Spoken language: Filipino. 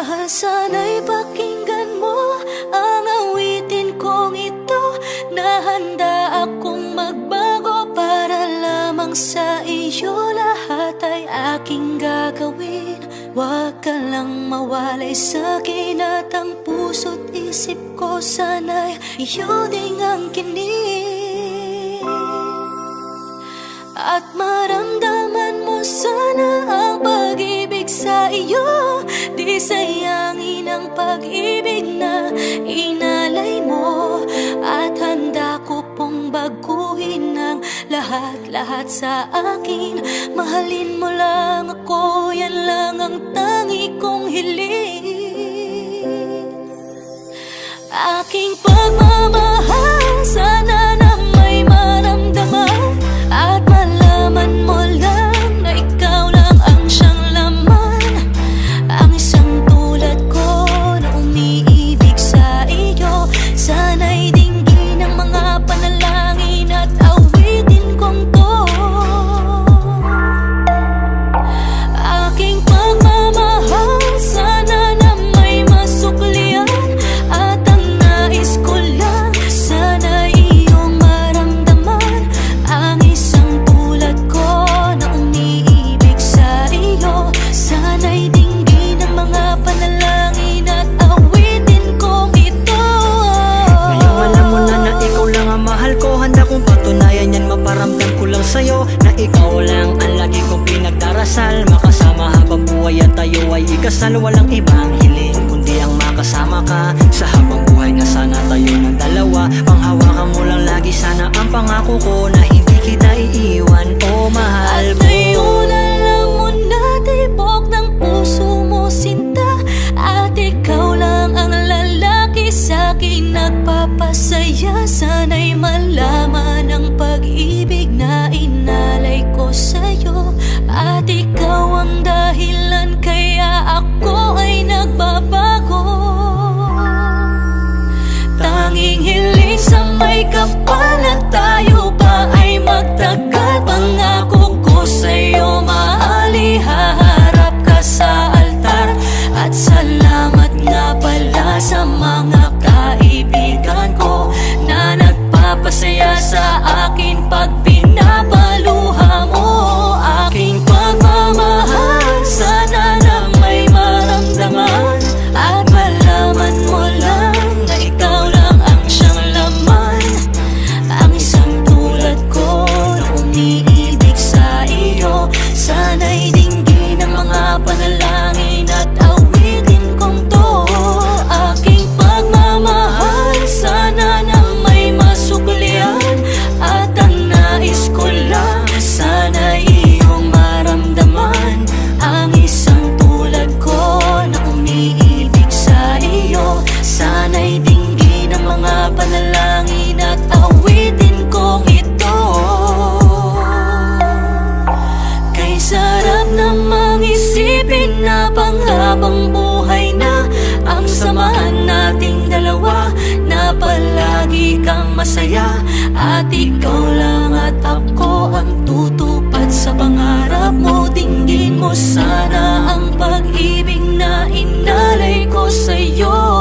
mahal, sana'y pakinggan mo ang awitin kong ito, na handa akong magbago para lamang sa iyo. Lahat ay aking gagawin, huwag ka lang mawalay sa'kin, at ang puso't isip ko sana'y iyo ding ang kinig. At maramdaman mo sana ang pag-ibig sa iyo, di sayangin ang pag-ibig na inalay mo. At handa ko pong baguhin ang lahat-lahat sa akin. Mahalin mo lang ako, yan lang ang tangi kong hiling. Aking pagmamahal, sana na may maramdaman, at malaman mo lang na ikaw lang ang siyang laman. Ang isang tulad ko na umiibig sa iyo, sana'y dinggin ang mga panalangin at awitin kong to. Aking pagmamahal, sana na may masuklian, at ang nais ko lang sana iyong maramdaman. Ang isang tulad ko na umiibig sa iyo, sana'y dinggin ang mga panalangin at awitin kong ito. Ngayong alam mo na na ikaw lang ang mahal ko, handa kong patunayan yan, maparamdam ko lang sa'yo na ikaw lang ang lagi kong pinagdarasal. Makasama habang buhay at tayo ay ikasal, walang ibang hiling kundi ang makasama ka sa habang buhay na sana tayo ng dalawa. Panghawakan mo lang lagi sana ang pangako ko na hindi kita iiwan, oh mahal At ko. ngayon alam mo na tibok ng puso mo sinta, at ikaw lang ang lalaki sa'kin nagpapasaya. Sana'y malaman ang pag-ibig na inalay ko sa'yo, at ikaw ang dahilan kaya ako ay nagbabago. Tanging hiling sa may kapal na tayo pa ay magtagal. Pangako ko sa'yo, mahal, ihaharap ka sa altar. At salamat nga pala sa mga kaibigan ko na nagpapasaya sa akin pag pinapaluha mo. Aking pagmamahal, sana na may maramdaman, at malaman mo lang na ikaw lang ang siyang laman. Ang isang tulad ko na umiibig sa iyo, sana'y dinggin ang mga panalangin at awitin kong to. Aking pagmamahal, sana na may masuklian, at ang nais ko lang sana iyong maramdaman. Ang isang tulad ko na umiibig sa iyo, sana'y dinggin ang mga panalangin at awitin kong ito. Kay sarap namang isipin na panghabang buhay na ang samahan nating dalawa, na palagi kang masaya, at ikaw lang at ako ang tutupad sa pangarap mo. Dinggin mo sana ang pag-ibig na inalay ko sa'yo.